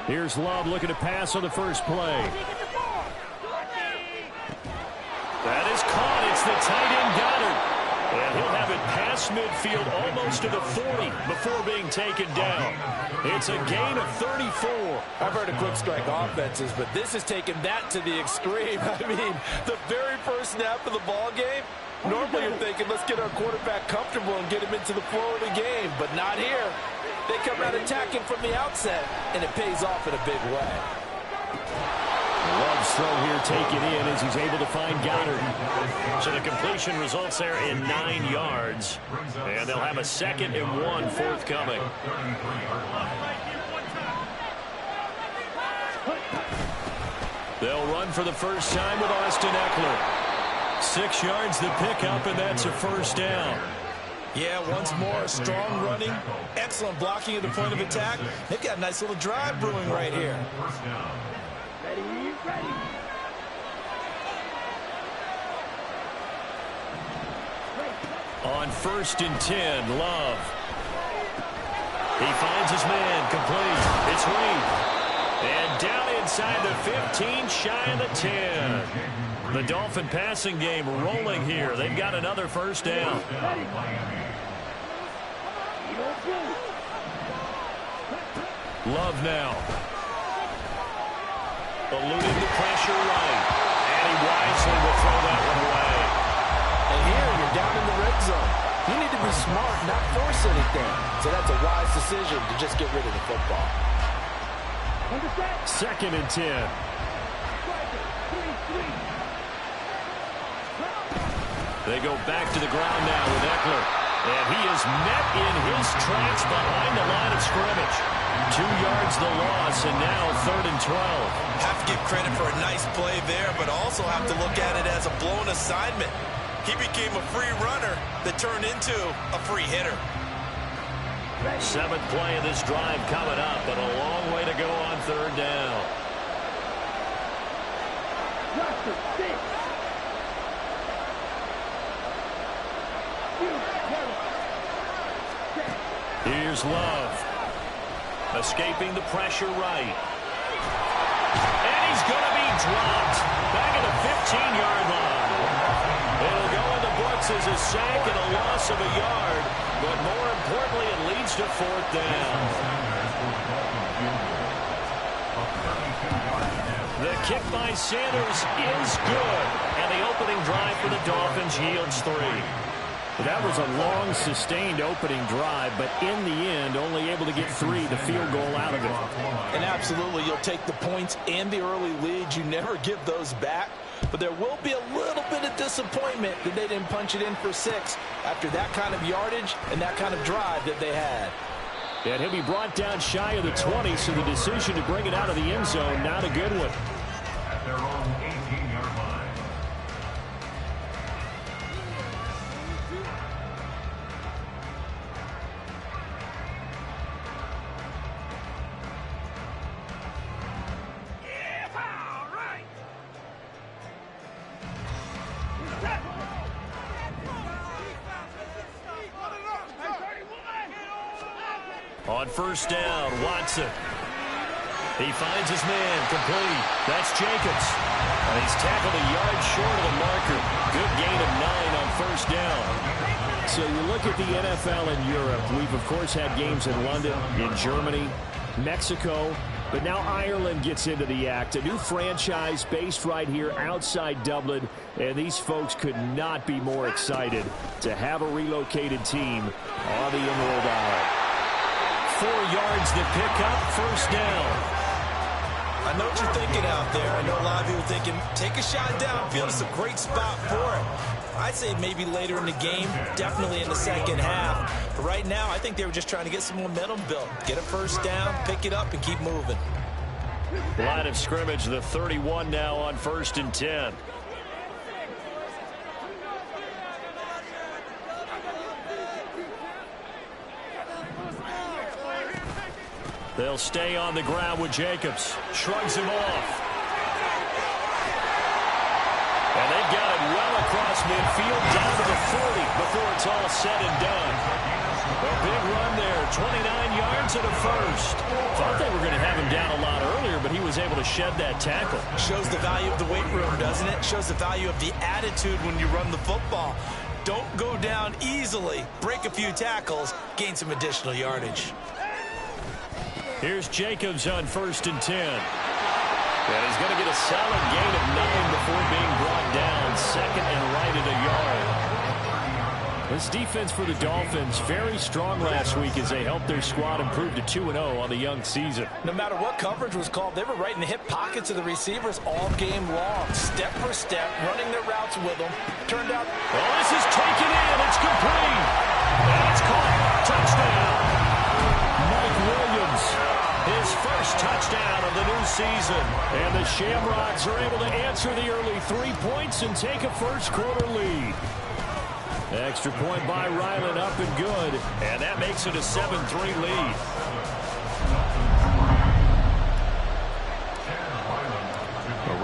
Here's Love looking to pass on the first play. That is caught. It's the tight end Goddard. And he'll have it past midfield almost to the 40 before being taken down. It's a gain of 34. I've heard of quick strike offenses, but this has taken that to the extreme. I mean, the very first snap of the ball game, normally you're thinking, let's get our quarterback comfortable and get him into the flow of the game, but not here. They come out attacking from the outset, and it pays off in a big way. Love's throw here taken in as he's able to find Goddard. So the completion results there in 9 yards. And they'll have a 2nd and 1 forthcoming. They'll run for the first time with Austin Eckler. 6 yards the pickup, and that's a first down. Yeah, once more, strong running, excellent blocking at the point of attack. They've got a nice little drive brewing right here. On 1st and 10, Love. He finds his man, complete. It's Reed. And down inside the 15, shy of the 10. The Dolphin passing game rolling here. They've got another first down. Love now. Eluding the pressure right. And he wisely will throw that one away. And here you're down in the red zone. You need to be smart, not force anything. So that's a wise decision to just get rid of the football. 2nd and 10. They go back to the ground now with Eckler. And he is met in his tracks behind the line of scrimmage. 2 yards the loss, and now 3rd and 12. Have to give credit for a nice play there, but also have to look at it as a blown assignment. He became a free runner that turned into a free hitter. 7th play of this drive coming up, but a long way to go on 3rd down. Here's Love. Escaping the pressure right. And he's going to be dropped. Back at the 15-yard line. It'll go in the books as a sack and a loss of a yard. But more importantly, it leads to 4th down. The kick by Sanders is good. And the opening drive for the Dolphins yields 3. That was a long, sustained opening drive, but in the end, only able to get 3, the field goal out of it. And absolutely, you'll take the points and the early lead. You never give those back. But there will be a little bit of disappointment that they didn't punch it in for 6 after that kind of yardage and that kind of drive that they had. And he'll be brought down shy of the 20, so the decision to bring it out of the end zone, not a good one. At their own 18-yard line. On 1st down, Watson. He finds his man, complete. That's Jacobs. And he's tackled a yard short of the marker. Good gain of 9 on 1st down. So you look at the NFL and Europe. We've, of course, had games in London, in Germany, Mexico. But now Ireland gets into the act. A new franchise based right here outside Dublin. And these folks could not be more excited to have a relocated team on the Emerald Isle. 4 yards the pickup, 1st down. I know what you're thinking out there. I know a lot of you are thinking, take a shot downfield. It's a great spot for it. I'd say maybe later in the game, definitely in the 2nd half. But right now, I think they were just trying to get some momentum built. Get a 1st down, pick it up, and keep moving. Line of scrimmage, the 31 now on 1st and 10. They'll stay on the ground with Jacobs. Shrugs him off. And they've got it well across midfield down to the 40 before it's all said and done. A big run there, 29 yards and a first. Thought they were going to have him down a lot earlier, but he was able to shed that tackle. Shows the value of the weight room, doesn't it? Shows the value of the attitude when you run the football. Don't go down easily. Break a few tackles, gain some additional yardage. Here's Jacobs on 1st and 10. And he's going to get a solid gain of 9 before being brought down. Second and right at a yard. This defense for the Dolphins, very strong last week as they helped their squad improve to 2-0 on the young season. No matter what coverage was called, they were right in the hip pockets of the receivers all game long. Step for step, running their routes with them. Turned out... Oh, this is taken in. It's complete. And it's caught. Touchdown. Mike Williams, his first touchdown of the new season. And the Shamrocks are able to answer the early 3 points and take a first-quarter lead. Extra point by Ryland, up and good. And that makes it a 7-3 lead.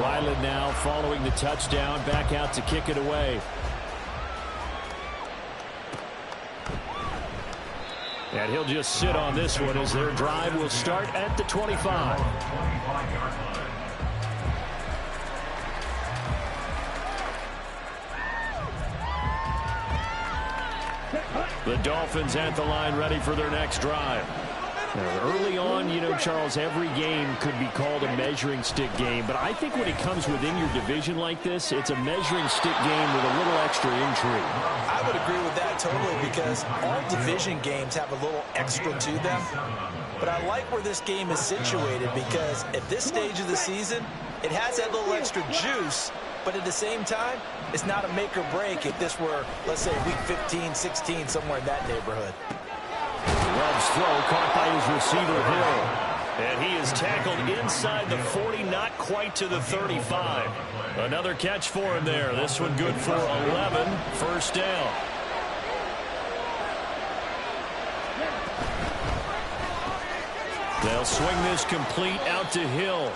Ryland now following the touchdown, back out to kick it away. And he'll just sit on this one as their drive will start at the 25. The Dolphins at the line ready for their next drive. Now, early on, you know, Charles, every game could be called a measuring stick game. But I think when it comes within your division like this, it's a measuring stick game with a little extra intrigue. I would agree with that totally because all division games have a little extra to them. But I like where this game is situated because at this stage of the season, it has that little extra juice. But at the same time, it's not a make or break if this were, let's say, week 15, 16, somewhere in that neighborhood. Love's throw caught by his receiver, Hill. And he is tackled inside the 40, not quite to the 35. Another catch for him there. This one good for 11. First down. They'll swing this complete out to Hill.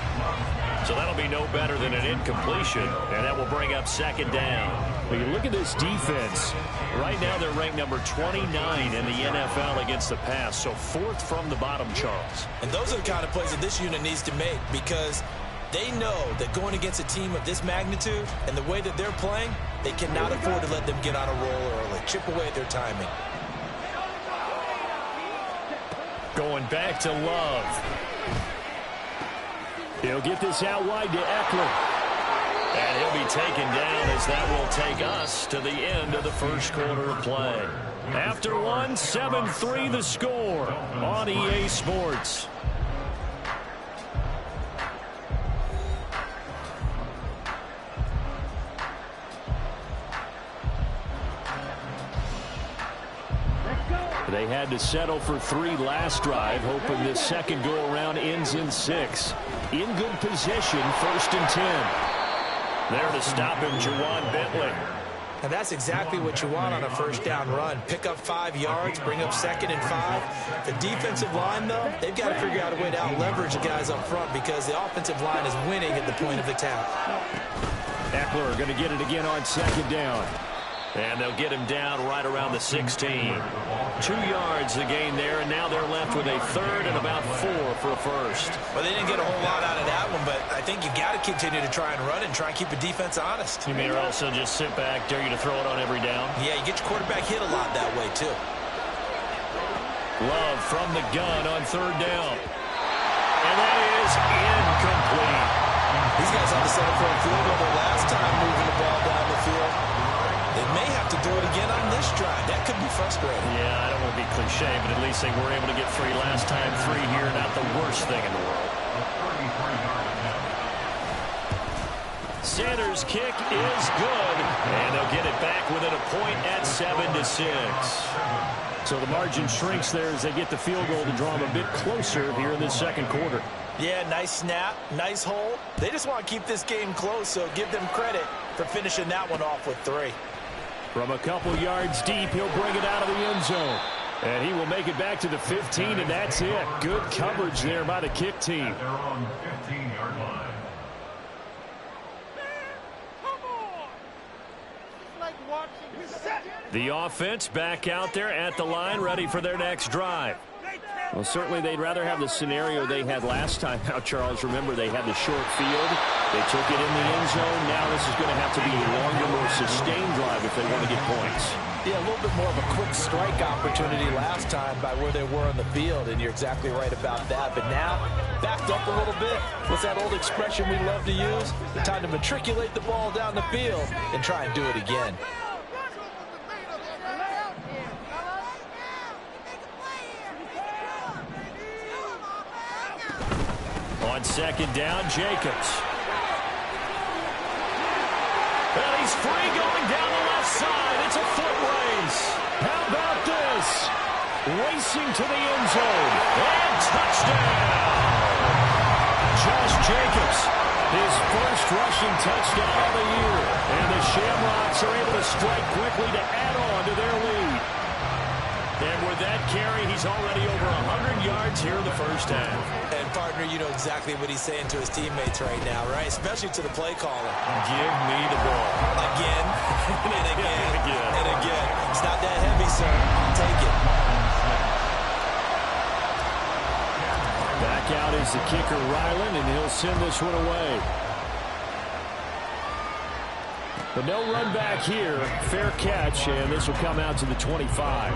So that'll be no better than an incompletion, and that will bring up second down. When you look at this defense, right now they're ranked number 29 in the NFL against the pass, so 4th from the bottom, Charles. And those are the kind of plays that this unit needs to make because they know that going against a team of this magnitude and the way that they're playing, they cannot afford to let them get on a roll early. Chip away at their timing. Going back to Love. He'll get this out wide to Eckler. And he'll be taken down as that will take us to the end of the first quarter of play. After one, 7-3 the score on EA Sports. They had to settle for 3 last drive, hoping this second go-around ends in 6. In good position, 1st and 10. There to stop him, Juwan Bentley. And that's exactly what you want on a first down run. Pick up 5 yards, bring up 2nd and 5. The defensive line, though, they've got to figure out a way to out-leverage the guys up front because the offensive line is winning at the point of attack. Eckler going to get it again on 2nd down. And they'll get him down right around the 16. 2 yards the gain there, and now they're left with a 3rd and about 4 for a first. Well, they didn't get a whole lot out of that one, but I think you got to continue to try and run and try and keep the defense honest. You may also just sit back, dare you to throw it on every down? Yeah, you get your quarterback hit a lot that way, too. Love from the gun on 3rd down. And that is incomplete. These guys had to settle for a field goal their last time moving the ball down the field. They may have to do it again on this drive. That could be frustrating. Yeah, I don't want to be cliche, but at least they were able to get 3 last time. 3 here, not the worst thing in the world. Sanders' kick is good, and they'll get it back within a point at 7-6. So the margin shrinks there as they get the field goal to draw them a bit closer here in this second quarter. Yeah, nice snap, nice hold. They just want to keep this game close, so give them credit for finishing that one off with 3. From a couple yards deep, he'll bring it out of the end zone. And he will make it back to the 15, and that's it. Good coverage there by the kick team. They're on the 15-yard line. Come on! It's like watching. Set. The offense back out there at the line, ready for their next drive. Well, certainly they'd rather have the scenario they had last time out, Charles. Remember, they had the short field. They took it in the end zone. Now this is going to have to be a longer, more sustained drive if they want to get points. Yeah, a little bit more of a quick strike opportunity last time by where they were on the field, and you're exactly right about that. But now, backed up a little bit. What's that old expression we love to use? The time to matriculate the ball down the field and try and do it again. On second down, Jacobs. And he's free going down the left side. It's a foot race. How about this? Racing to the end zone. And touchdown. Josh Jacobs, his first rushing touchdown of the year. And the Shamrocks are able to strike quickly to add on to their lead. And with that carry, he's already over 100 yards here in the first half. And, partner, you know exactly what he's saying to his teammates right now, right? Especially to the play caller. Give me the ball. Again, and again, and again. It's not that heavy, sir. I'll take it. Back out is the kicker, Ryland, and he'll send this one away. But no run back here. Fair catch, and this will come out to the 25.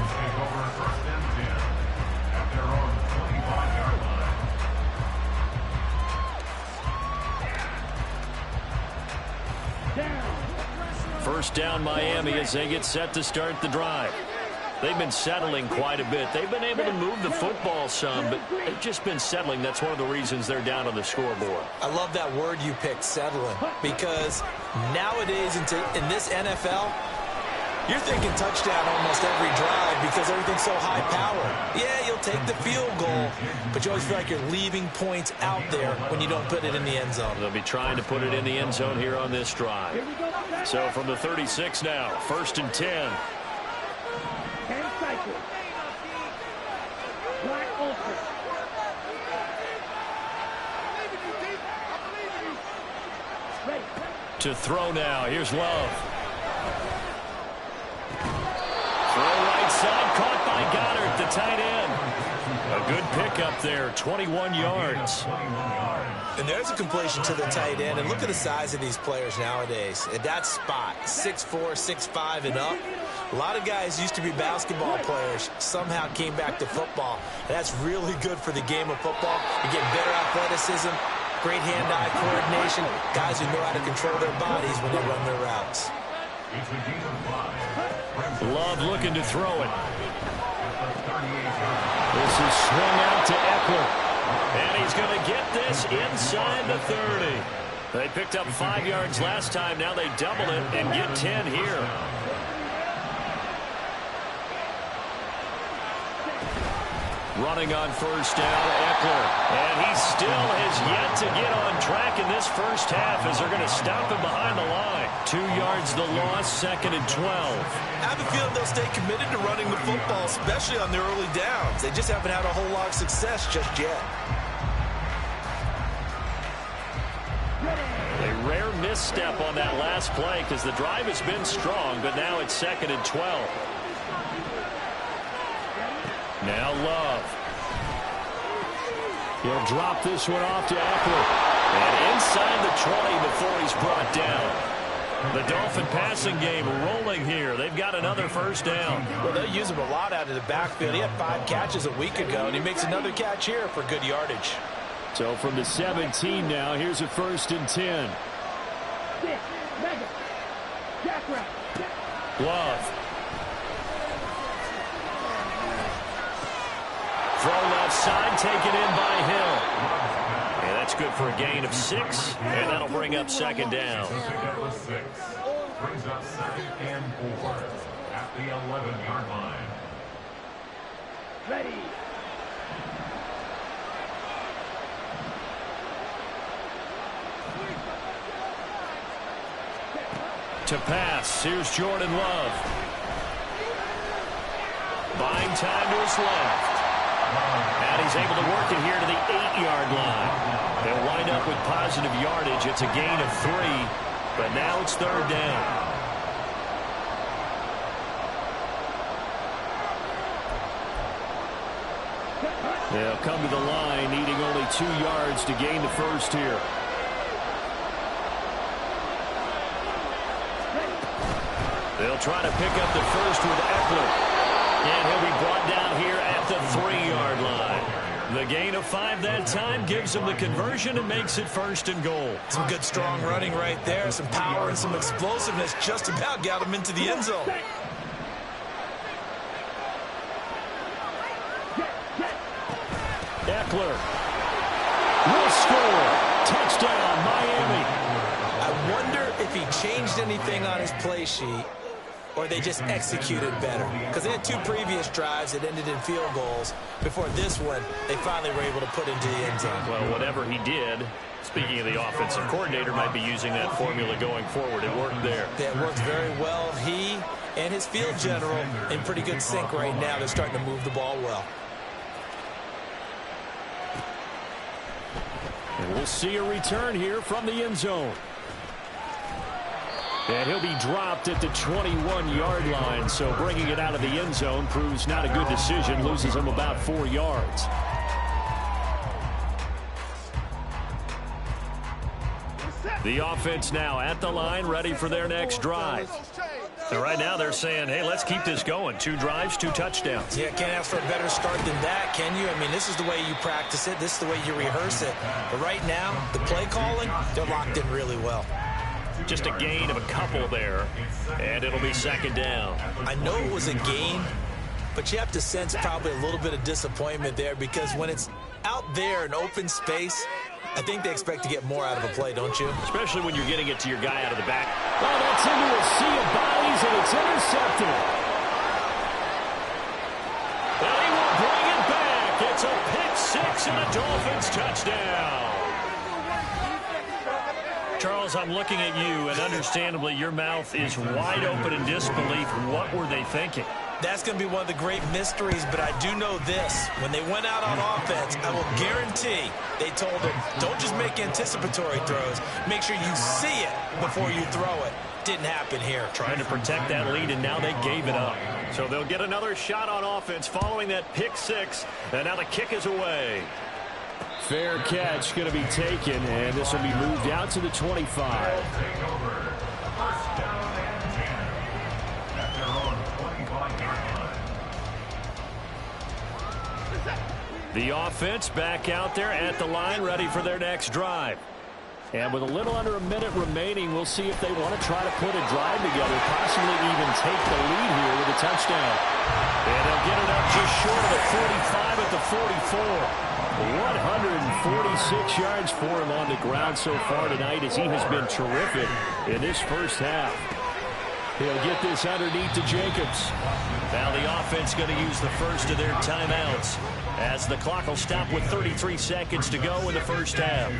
First down, Miami, as they get set to start the drive. They've been settling quite a bit. They've been able to move the football some, but they've just been settling. That's one of the reasons they're down on the scoreboard. I love that word you picked, settling, because nowadays in this NFL, you're thinking touchdown almost every drive because everything's so high power. Yeah, you'll take the field goal, but you always feel like you're leaving points out there when you don't put it in the end zone. They'll be trying to put it in the end zone here on this drive. So from the 36 now, 1st and 10. To throw now. Here's Love. Throw right side. Caught by Goddard, the tight end. A good pickup there. 21 yards. And there's a completion to the tight end. And look at the size of these players nowadays. At that spot, 6'4", 6'5", and up. A lot of guys used to be basketball players, somehow came back to football. And that's really good for the game of football. You get better athleticism, great hand-eye coordination, guys who know how to control their bodies when they run their routes. Love looking to throw it. This is swung out to Eckler. And he's going to get this inside the 30. They picked up 5 yards last time. Now they double it and get 10 here. Running on first down, Eckler. And he still has yet to get on track in this first half as they're going to stop him behind the line. 2 yards the loss, 2nd and 12. I have a feeling they'll stay committed to running the football, especially on their early downs. They just haven't had a whole lot of success just yet. A rare misstep on that last play because the drive has been strong, but now it's 2nd and 12. Now Love. He'll drop this one off to Eckler. And inside the 20 before he's brought down. The Dolphin passing game rolling here. They've got another first down. Well, they use him a lot out of the backfield. He had 5 catches a week ago, and he makes another catch here for good yardage. So from the 17 now, here's a 1st and 10. Love. Throw left side, taken in by Hill. And that's good for a gain of 6, and that'll bring up 2nd down. Brings up 2nd and 4 at the 11-yard line. Ready. To pass, here's Jordan Love. Buying time to his left. And he's able to work it here to the 8-yard line. They'll wind up with positive yardage. It's a gain of 3, but now it's 3rd down. They'll come to the line, needing only 2 yards to gain the first here. They'll try to pick up the first with Eckler. And he'll be brought down here at the 3-yard line. The gain of 5 that time gives him the conversion and makes it 1st and goal. Some good strong running right there. Some power and some explosiveness just about got him into the end zone. Eckler will score. Touchdown, Miami. I wonder if he changed anything on his play sheet or they just executed better. Because they had 2 previous drives that ended in field goals. Before this one, they finally were able to put into the end zone. Well, whatever he did, speaking of the offensive coordinator, might be using that formula going forward. It worked there. It worked very well. He and his field general in pretty good sync right now. They're starting to move the ball well. And we'll see a return here from the end zone. And he'll be dropped at the 21-yard line, so bringing it out of the end zone proves not a good decision, loses him about 4 yards. The offense now at the line, ready for their next drive. And right now they're saying, hey, let's keep this going. 2 drives, 2 touchdowns. Yeah, can't ask for a better start than that, can you? I mean, this is the way you practice it. This is the way you rehearse it. But right now, the play calling, they're locked in really well. Just a gain of a couple there, and it'll be 2nd down. I know it was a gain, but you have to sense probably a little bit of disappointment there because when it's out there in open space, I think they expect to get more out of a play, don't you? Especially when you're getting it to your guy out of the back. Oh, that's into a sea of bodies, and it's intercepted. And he will bring it back. It's a pick-6 and a Dolphins touchdown. Charles, I'm looking at you, and understandably, your mouth is wide open in disbelief. What were they thinking? That's going to be one of the great mysteries, but I do know this. When they went out on offense, I will guarantee they told them, don't just make anticipatory throws. Make sure you see it before you throw it. Didn't happen here. Trying to protect that lead, and now they gave it up. So they'll get another shot on offense following that pick-6, and now the kick is away. Fair catch going to be taken, and this will be moved out to the 25. The offense back out there at the line, ready for their next drive. And with a little under a minute remaining, we'll see if they want to try to put a drive together, possibly even take the lead here with a touchdown. And they'll get it up just short of the 45 at the 44. 146 yards for him on the ground so far tonight as he has been terrific in this first half. He'll get this underneath to Jacobs. Now the offense going to use the first of their timeouts as the clock will stop with 33 seconds to go in the first half.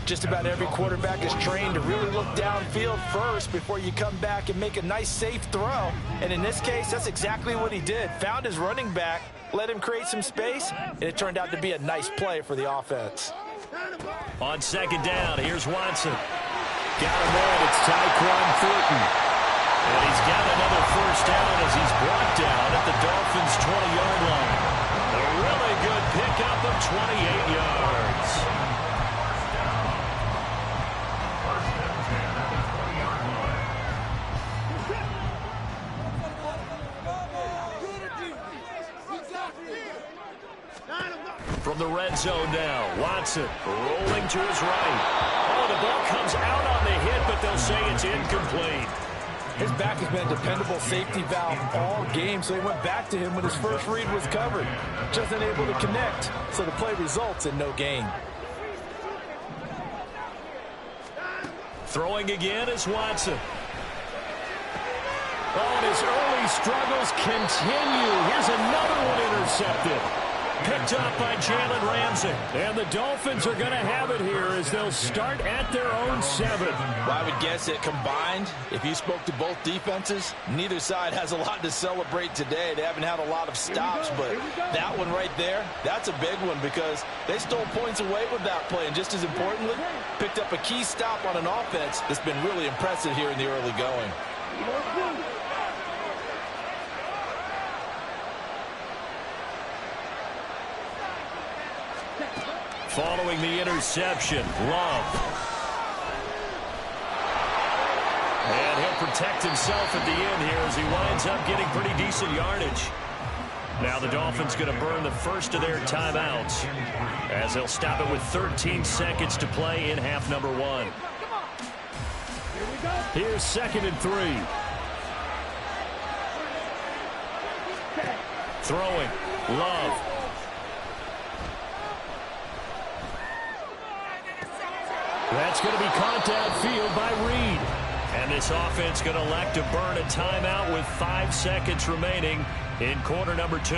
Just about every quarterback is trained to really look downfield first before you come back and make a nice, safe throw. And in this case, that's exactly what he did. Found his running back, let him create some space, and it turned out to be a nice play for the offense. On 2nd down, here's Watson. Got him in. It's Tyquan Thornton. And he's got another first down as he's brought down at the Dolphins' 20-yard line. A really good pickup of 28 yards. From the red zone now, Watson rolling to his right. Oh, the ball comes out on the hit, but they'll say it's incomplete. His back has been a dependable safety valve all game, so they went back to him when his first read was covered. Just unable to connect, so the play results in no gain. Throwing again is Watson. Oh, and his early struggles continue. Here's another one intercepted. Picked up by Jalen Ramsey. And the Dolphins are going to have it here as they'll start at their own 7. Well, I would guess that combined, if you spoke to both defenses, neither side has a lot to celebrate today. They haven't had a lot of stops, but that one right there, that's a big one because they stole points away with that play. And just as importantly, picked up a key stop on an offense that's been really impressive here in the early going. Following the interception, Love. And he'll protect himself at the end here as he winds up getting pretty decent yardage. Now the Dolphins going to burn the first of their timeouts as they'll stop it with 13 seconds to play in half number 1. Here's 2nd and 3. Throwing, Love. That's going to be caught downfield by Reed. And this offense going to elect to burn a timeout with 5 seconds remaining in quarter number 2.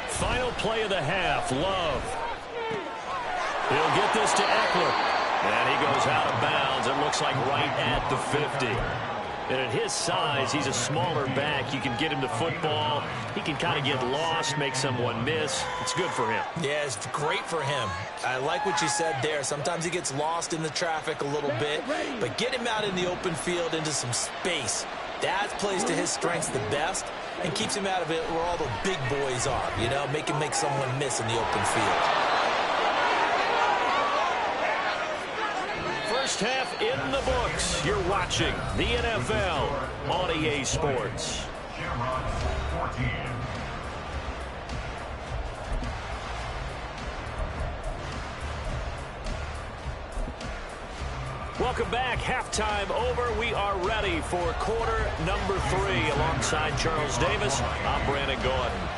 Final play of the half, Love. He'll get this to Eckler. And he goes out of bounds. It looks like right at the 50. And at his size, he's a smaller back. You can get him the football. He can kind of get lost, make someone miss. It's good for him. Yeah, it's great for him. I like what you said there. Sometimes he gets lost in the traffic a little bit. But get him out in the open field into some space. That plays to his strengths the best and keeps him out of it where all the big boys are. You know, make him make someone miss in the open field. First half in the books. You're watching the NFL on EA Sports. Shamrock 14. Welcome back. Halftime over. We are ready for quarter number 3. Alongside Charles Davis, I'm Brandon Gordon.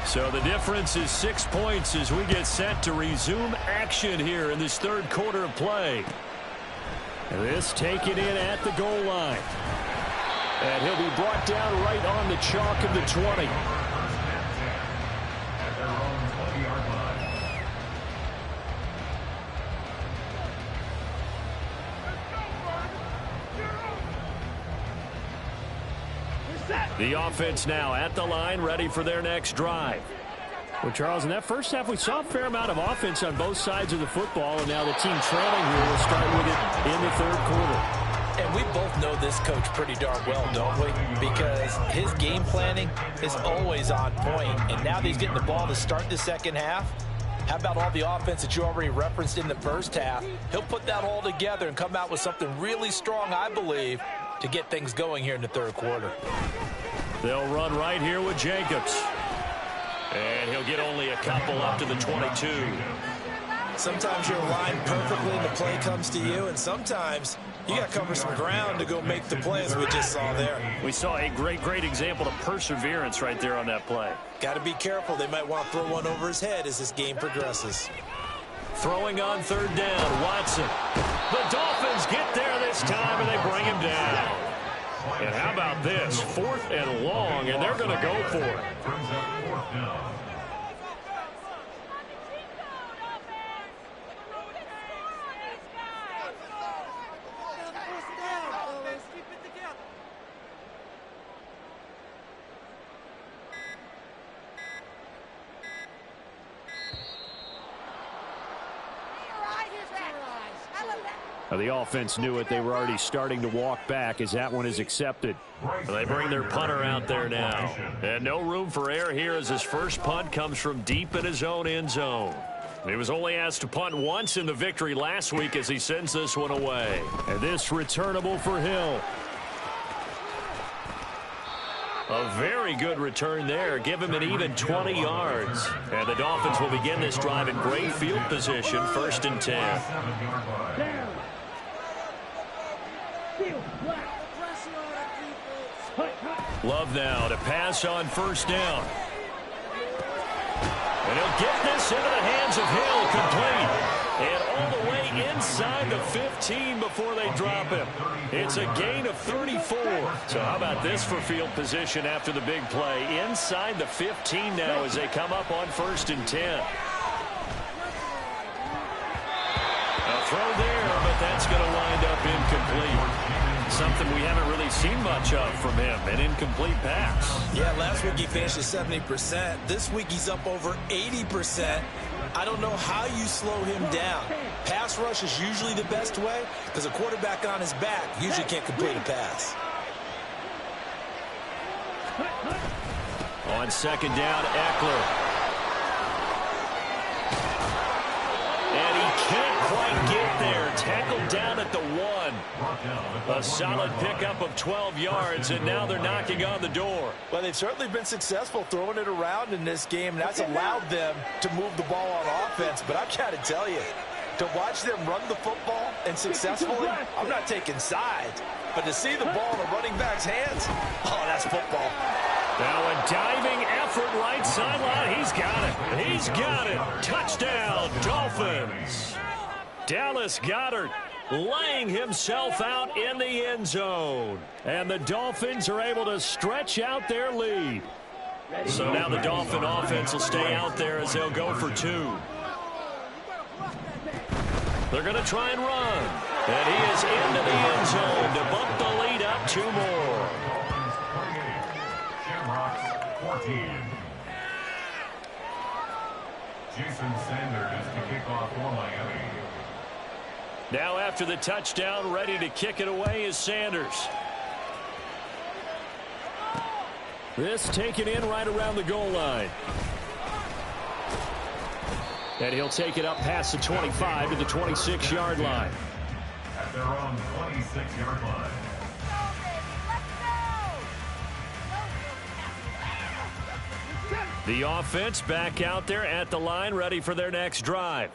So the difference is 6 points as we get set to resume action here in this third quarter of play. This taken in at the goal line. And he'll be brought down right on the chalk of the 20. At their own 20-yard line. The offense now at the line, ready for their next drive. Well, Charles, in that first half, we saw a fair amount of offense on both sides of the football, and now the team trailing here will start with it in the third quarter. And we both know this coach pretty darn well, don't we? Because his game planning is always on point. And now that he's getting the ball to start the second half, how about all the offense that you already referenced in the first half? He'll put that all together and come out with something really strong, I believe, to get things going here in the third quarter. They'll run right here with Jacobs. And he'll get only a couple up to the 22. Sometimes you're aligned perfectly and the play comes to you, and sometimes you got to cover some ground to go make the play, as we just saw there. We saw a great example of perseverance right there on that play. Got to be careful. They might want to throw one over his head as this game progresses. Throwing on third down, Watson. The Dolphins get there this time, and they bring him down. And how about this? 4th and long, and they're going to go for it. Brings up 4th down. The offense knew it. They were already starting to walk back as that one is accepted. They bring their punter out there now. And no room for error here as his first punt comes from deep in his own end zone. He was only asked to punt once in the victory last week as he sends this one away. And this returnable for Hill. A very good return there. Give him an even 20 yards. And the Dolphins will begin this drive in great field position, 1st and 10. Love now to pass on 1st down. And he'll get this into the hands of Hill, complete. And all the way inside the 15 before they drop him. It's a gain of 34. So how about this for field position after the big play? Inside the 15 now as they come up on 1st and 10. A throw there, but that's going to wind up incomplete. Something something we haven't really seen much of from him, an incomplete pass. Yeah, last week he finished at 70%. This week he's up over 80%. I don't know how you slow him down. Pass rush is usually the best way because a quarterback on his back usually can't complete a pass. On second down, Eckler. And he can't quite get there. Tackled down at the 1. A solid pickup of 12 yards, and now they're knocking on the door. Well, they've certainly been successful throwing it around in this game. That's allowed them to move the ball on offense. But I've got to tell you, to watch them run the football and successfully, I'm not taking sides. But to see the ball in a running back's hands, oh, that's football. Now a diving effort right sideline. He's got it. He's got it. Touchdown, Dolphins. Dallas Goedert laying himself out in the end zone. And the Dolphins are able to stretch out their lead. So now the Dolphin offense will stay out there as they'll go for 2. They're going to try and run. And he is into the end zone to bump the lead up 2 more. Shamrock 14. Jason Sanders to kick off for Miami. Now after the touchdown, ready to kick it away is Sanders. This taken in right around the goal line. And he'll take it up past the 25 to the 26-yard line. At their own 26-yard line. The offense back out there at the line, ready for their next drive.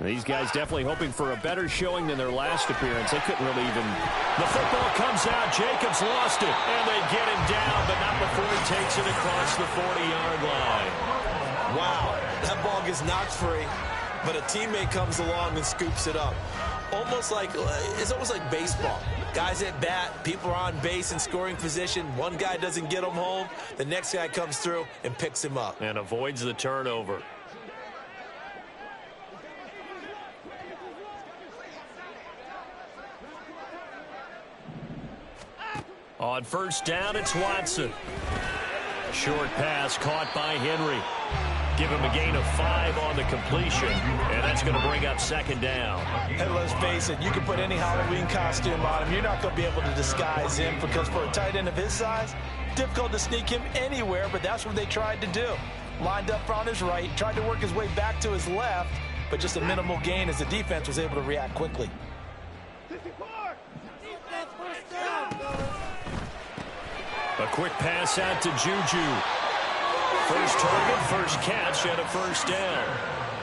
These guys definitely hoping for a better showing than their last appearance. They couldn't really even... The football comes out. Jacobs lost it. And they get him down, but not before he takes it across the 40-yard line. Wow, that ball gets knocked free, but a teammate comes along and scoops it up. It's almost like baseball. Guys at bat, people are on base in scoring position. One guy doesn't get him home. The next guy comes through and picks him up. And avoids the turnover. On first down, it's Watson. Short pass caught by Henry. Give him a gain of 5 on the completion, and that's going to bring up second down. And let's face it, you can put any Halloween costume on him. You're not going to be able to disguise him because for a tight end of his size, difficult to sneak him anywhere, but that's what they tried to do. Lined up on his right, tried to work his way back to his left, but just a minimal gain as the defense was able to react quickly. A quick pass out to Juju. First target, first catch, and a first down.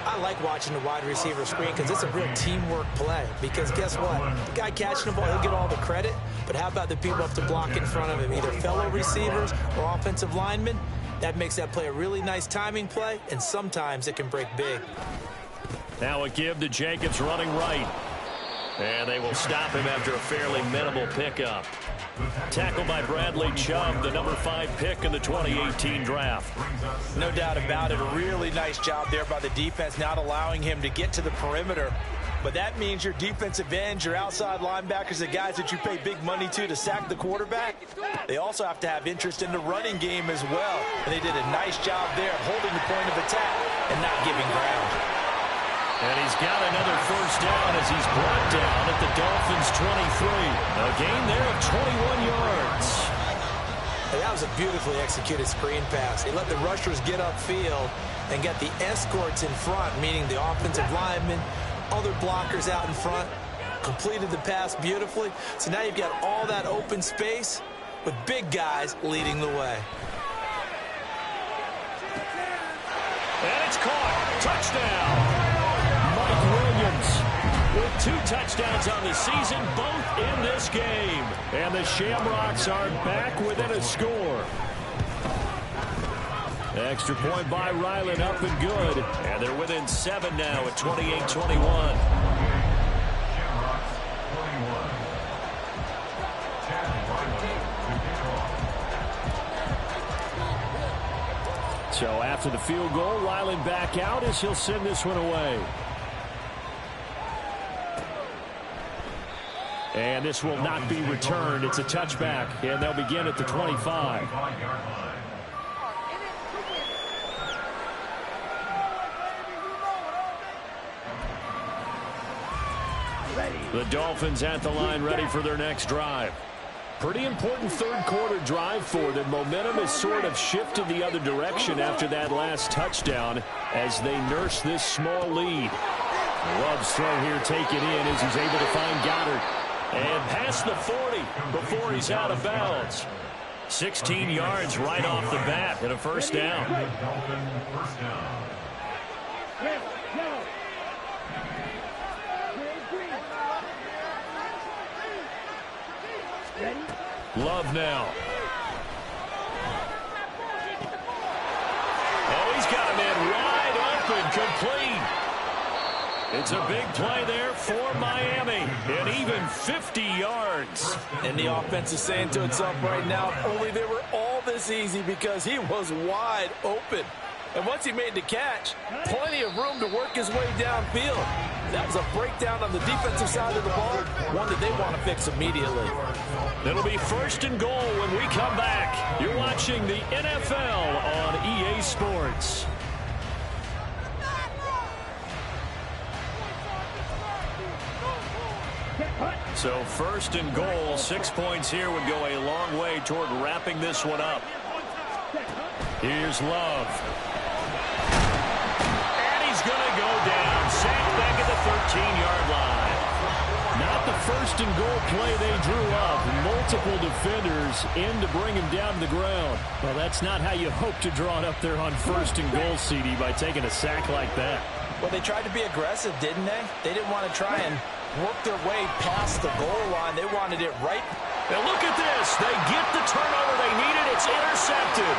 I like watching the wide receiver screen because it's a real teamwork play. Because guess what? The guy catching the ball, he'll get all the credit. But how about the people up to block in front of him, either fellow receivers or offensive linemen? That makes that play a really nice timing play, and sometimes it can break big. Now a give to Jacobs running right. And they will stop him after a fairly minimal pickup. Tackled by Bradley Chubb, the number 5 pick in the 2018 draft. No doubt about it. A really nice job there by the defense, not allowing him to get to the perimeter. But that means your defensive ends, your outside linebackers, the guys that you pay big money to sack the quarterback, they also have to have interest in the running game as well. And they did a nice job there of holding the point of attack and not giving ground. And he's got another first down as he's brought down at the Dolphins' 23. A gain there of 21 yards. Hey, that was a beautifully executed screen pass. He let the rushers get upfield and got the escorts in front, meaning the offensive linemen, other blockers out in front, completed the pass beautifully. So now you've got all that open space with big guys leading the way. And it's caught. Touchdown. Williams with 2 touchdowns on the season, both in this game. And the Shamrocks are back within a score. Extra point by Ryland up and good. And they're within 7 now at 28-21. So after the field goal, Ryland back out as he'll send this one away. And this will not be returned. It's a touchback, and they'll begin at the 25. The Dolphins at the line, ready for their next drive. Pretty important third quarter drive for them. Momentum has sort of shifted the other direction after that last touchdown as they nurse this small lead. Love's throw here taken in as he's able to find Goddard. And past the 40 before he's out of bounds. 16 yards right off the bat and a first down. Love now. Oh, he's got him in wide open, complete. It's a big play there for Miami, and even 50 yards. And the offense is saying to itself right now, only they were all this easy because he was wide open. And once he made the catch, plenty of room to work his way downfield. That was a breakdown on the defensive side of the ball, one that they want to fix immediately. It'll be first and goal when we come back. You're watching the NFL on EA Sports. So first and goal, 6 points here would go a long way toward wrapping this one up. Here's Love. And he's going to go down. Sacked back at the 13-yard line. Not the first and goal play they drew up. Multiple defenders in to bring him down to the ground. Well, that's not how you hope to draw it up there on first and goal, CD, by taking a sack like that. Well, they tried to be aggressive, didn't they? They didn't want to try and work their way past the goal line. They wanted it right. And look at this. They get the turnover they needed. It's intercepted.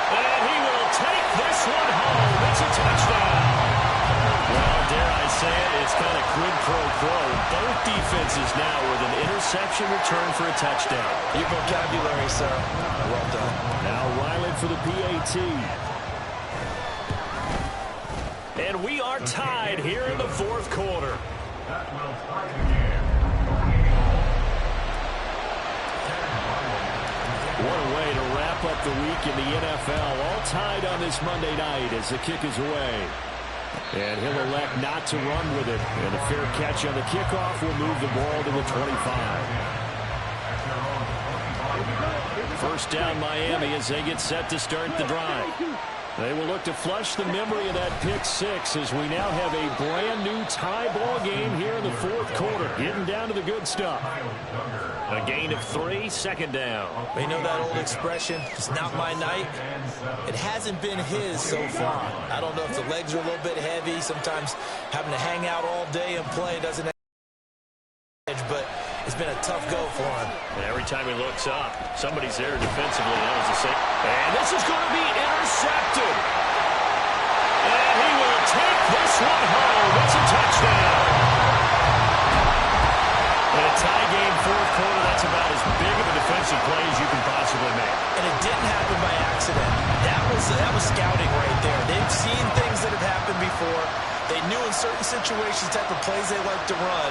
And he will take this one home. It's a touchdown. Well, dare I say it, it's kind of quid pro quo. Both defenses now with an interception return for a touchdown. Your vocabulary, sir. Well done. Now Ryland for the PAT. And we are tied here in the fourth quarter. That will tie the game. What a way to wrap up the week in the NFL. All tied on this Monday night as the kick is away. And he'll elect not to run with it. And a fair catch on the kickoff will move the ball to the 25. First down Miami as they get set to start the drive. They will look to flush the memory of that pick six as we now have a brand new tie ball game here in the fourth quarter. Getting down to the good stuff. A gain of 3, second down. You know that old expression, it's not my night? It hasn't been his so far. I don't know if the legs are a little bit heavy. Sometimes having to hang out all day and play doesn't edge, but it's been a tough go for him. And every time he looks up, somebody's there defensively. That was a safe. And this is going to be intercepted. And he will take this one home. It's a touchdown. In a tie game fourth quarter, that's about as big of a defensive play as you can possibly make. And it didn't happen by accident. That was scouting right there. They've seen things that have happened before. They knew in certain situations type of plays they like to run,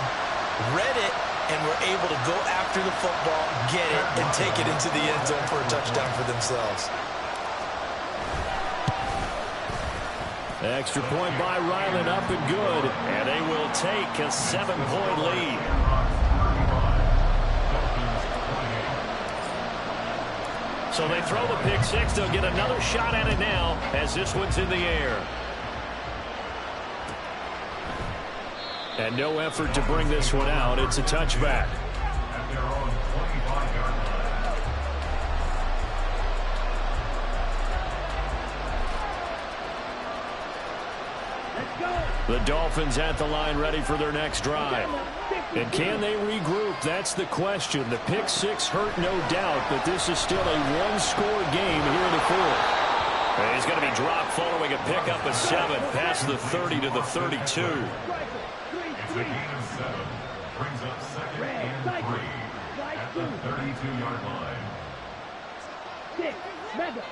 read it, and were able to go after the football, get it, and take it into the end zone for a touchdown for themselves. Extra point by Ryland, up and good. And they will take a 7-point lead. So they throw the pick six. They'll get another shot at it now as this one's in the air. And no effort to bring this one out. It's a touchback. At their own 25-yard line. The Dolphins at the line, ready for their next drive. And can they regroup? That's the question. The pick six hurt, no doubt, but this is still a one-score game here in the fourth. And he's going to be dropped following a pickup of 7 past the 30 to the 32. It's a gain of 7. Brings up second and 3 at the 32-yard line. 6, mega.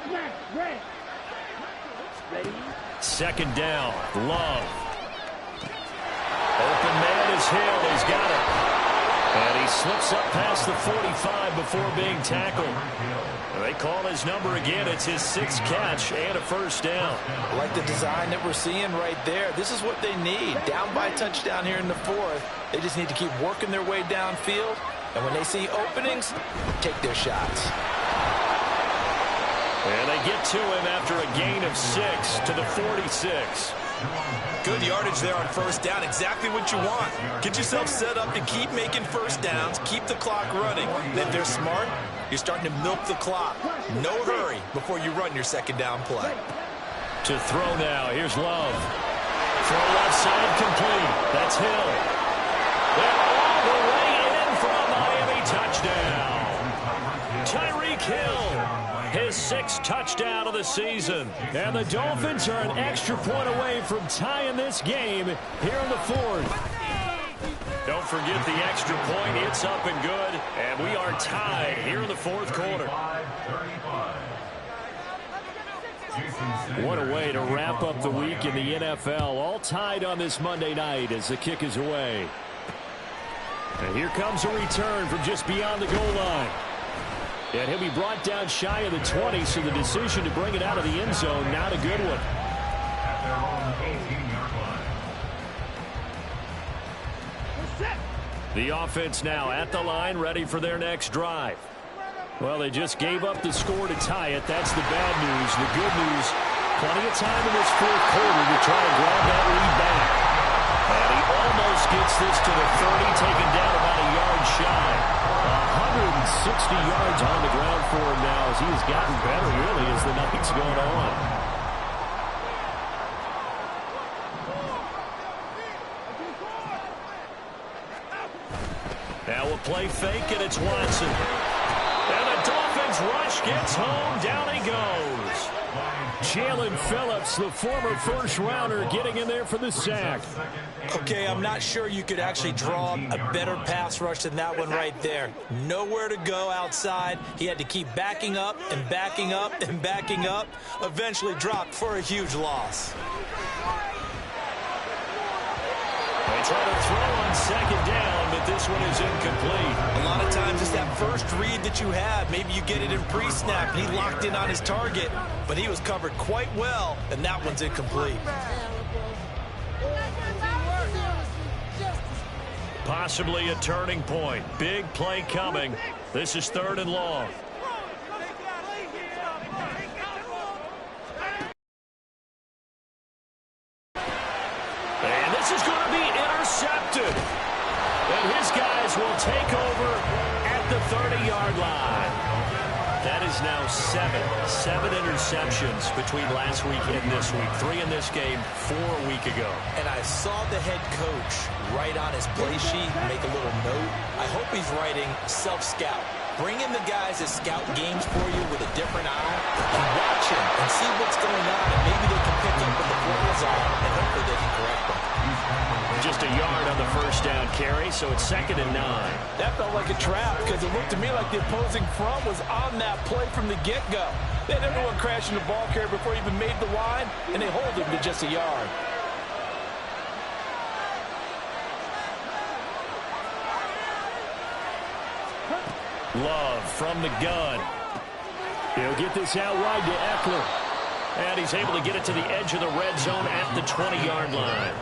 Smash, red. Second down. Love. Open man is Hill. He's got it. And he slips up past the 45 before being tackled. They call his number again. It's his 6th catch and a first down. I like the design that we're seeing right there. This is what they need. Down by a touchdown here in the 4th. They just need to keep working their way downfield. And when they see openings, take their shots. And they get to him after a gain of 6 to the 46. Good yardage there on first down. Exactly what you want. Get yourself set up to keep making first downs, keep the clock running. And if they're smart, you're starting to milk the clock. No hurry before you run your second down play. To throw now, here's Love. Throw left side complete. That's Hill. They're all the way in for a Miami touchdown. Tyreek Hill. His 6th touchdown of the season. And the Dolphins are an extra point away from tying this game here in the 4th. Don't forget the extra point. It's up and good. And we are tied here in the 4th quarter. What a way to wrap up the week in the NFL. All tied on this Monday night as the kick is away. And here comes a return from just beyond the goal line. And he'll be brought down shy of the 20, so the decision to bring it out of the end zone, not a good one. The offense now at the line, ready for their next drive. Well, they just gave up the score to tie it. That's the bad news. The good news, plenty of time in this 4th quarter to try and grab that lead back. And he almost gets this to the 30, taken down about a yard shy. 160 yards on the ground for him now as he has gotten better, really, as the night's going on. Now a play fake, and it's Watson. And the Dolphins rush gets home. Down he goes. Jalen Phillips, the former first-rounder, getting in there for the sack. Okay, I'm not sure you could actually draw a better pass rush than that one right there. Nowhere to go outside. He had to keep backing up and backing up and backing up. Eventually dropped for a huge loss. They try to throw on second down, but this one is incomplete. A lot of times it's that first read that you have. Maybe you get it in pre-snap. He locked in on his target, but he was covered quite well, and that one's incomplete. Possibly a turning point. Big play coming. This is 3rd and long. And this is going to be intercepted. And his guys will take over at the 30-yard line. That is now 7 interceptions between last week and this week. 3 in this game, 4 a week ago. And I saw the head coach write on his play sheet, make a little note. I hope he's writing self-scout. Bring in the guys that scout games for you with a different eye and watch him and see what's going on, and maybe they can pick up what the flaws are, and hopefully they can correct them. Just a yard on the first down carry, so it's 2nd and 9. That felt like a trap because it looked to me like the opposing front was on that play from the get-go. They had everyone crashing the ball carrier before he even made the line, and they hold him to just a yard. Love from the gun. He'll get this out wide to Eckler. And he's able to get it to the edge of the red zone at the 20-yard line.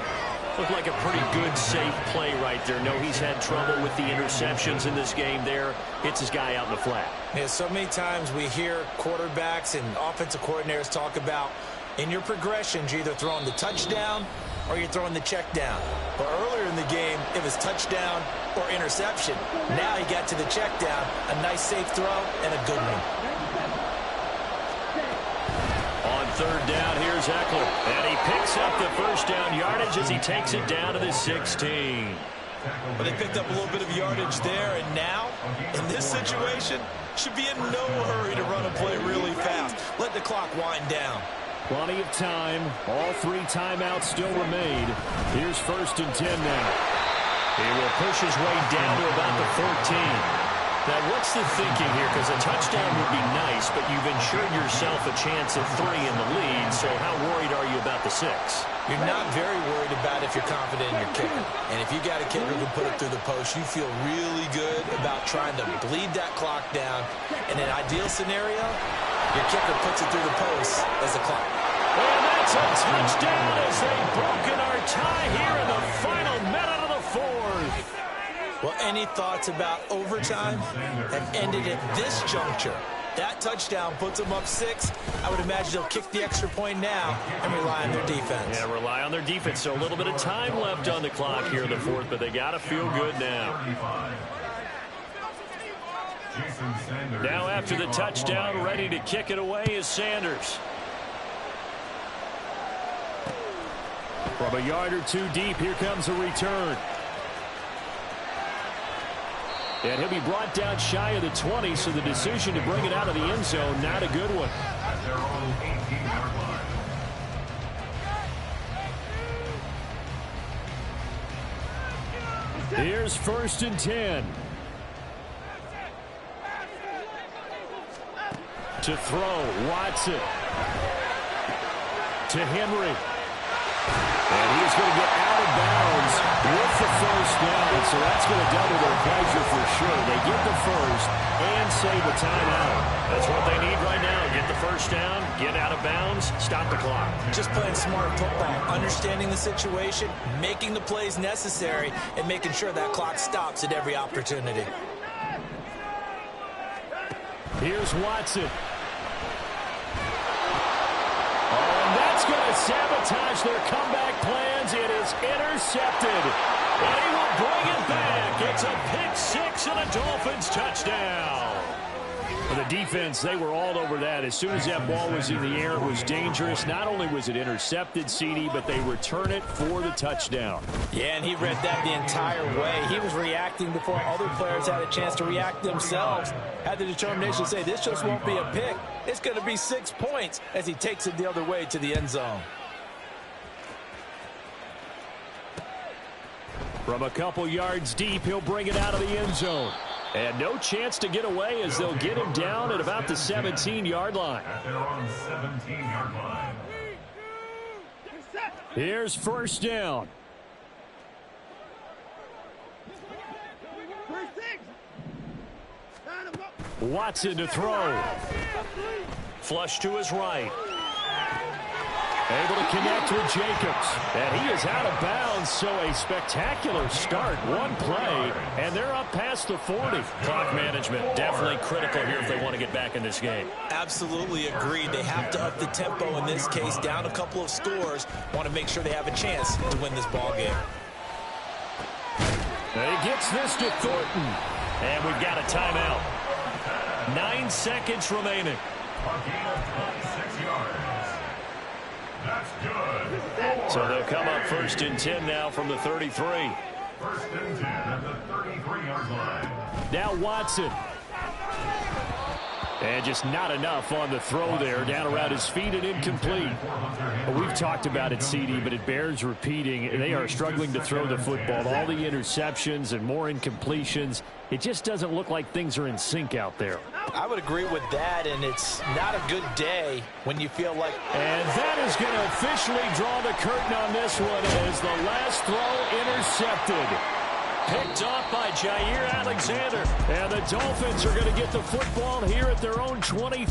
Looked like a pretty good, safe play right there. No, he's had trouble with the interceptions in this game there. Hits his guy out in the flat. Yeah, so many times we hear quarterbacks and offensive coordinators talk about in your progressions, you're either throwing the touchdown or you're throwing the check down. But earlier in the game, it was touchdown or interception. Now he got to the check down, a nice safe throw, and a good one. On 3rd down, here's Eckler. And he picks up the first down yardage as he takes it down to the 16. But they picked up a little bit of yardage there, and now, in this situation, should be in no hurry to run a play really fast. Let the clock wind down. Plenty of time. All 3 timeouts still remain. Here's 1st and 10 now. He will push his way down to about the 14. Now, what's the thinking here? Because a touchdown would be nice, but you've ensured yourself a chance at 3 in the lead, so how worried are you about the 6? You're not very worried about if you're confident in your kicker. And if you got a kicker who can put it through the post, you feel really good about trying to bleed that clock down. In an ideal scenario, your kicker puts it through the post as a clock. And that's a touchdown as they've broken our tie here in the final minute of the 4th. Well, any thoughts about overtime have ended at this juncture. That touchdown puts them up 6. I would imagine they'll kick the extra point now and rely on their defense. Yeah, rely on their defense. So a little bit of time left on the clock here in the 4th, but they got to feel good now. Now after the touchdown, ready to kick it away is Sanders. From a yard or 2 deep, here comes a return. And he'll be brought down shy of the 20, so the decision to bring it out of the end zone, not a good one. At their own 18-yard line. Here's 1st and 10. To throw, Watson. To Henry. And he is going to get out of bounds with the 1st down, so that's going to double their pleasure for sure. They get the 1st and save a timeout. That's what they need right now. Get the 1st down, get out of bounds, stop the clock. Just playing smart football, understanding the situation, making the plays necessary, and making sure that clock stops at every opportunity. Here's Watson. That's going to sabotage their comeback plans. It is intercepted. And he will bring it back. It's a pick 6 and a Dolphins touchdown. For the defense, they were all over that. As soon as that ball was in the air, it was dangerous. Not only was it intercepted, CD, but they return it for the touchdown. Yeah, and he read that the entire way. He was reacting before other players had a chance to react themselves. Had the determination to say, this just won't be a pick. It's going to be 6 points as he takes it the other way to the end zone. From a couple yards deep, he'll bring it out of the end zone. And no chance to get away as they'll get him down at about the 17-yard line. At their own 17-yard line. Here's 1st down. Watson to throw. Flush to his right. Able to connect with Jacobs. And he is out of bounds, so a spectacular start. One play, and they're up past the 40. Clock management definitely critical here if they want to get back in this game. Absolutely agreed. They have to up the tempo in this case, down a couple of scores. Want to make sure they have a chance to win this ball game. And he gets this to Thornton. And we've got a timeout. 9 seconds remaining. A gain of 26 yards. That's good. So they'll come up 1st and 10 now from the 33. 1st and 10 at the 33-yard line. Now Watson. And just not enough on the throw there. Down around his feet and incomplete. We've talked about it, CD, but it bears repeating. They are struggling to throw the football. All the interceptions and more incompletions. It just doesn't look like things are in sync out there. I would agree with that, and it's not a good day when you feel like... And that is going to officially draw the curtain on this one as the last throw intercepted. Picked off by Jair Alexander. And the Dolphins are going to get the football here at their own 23.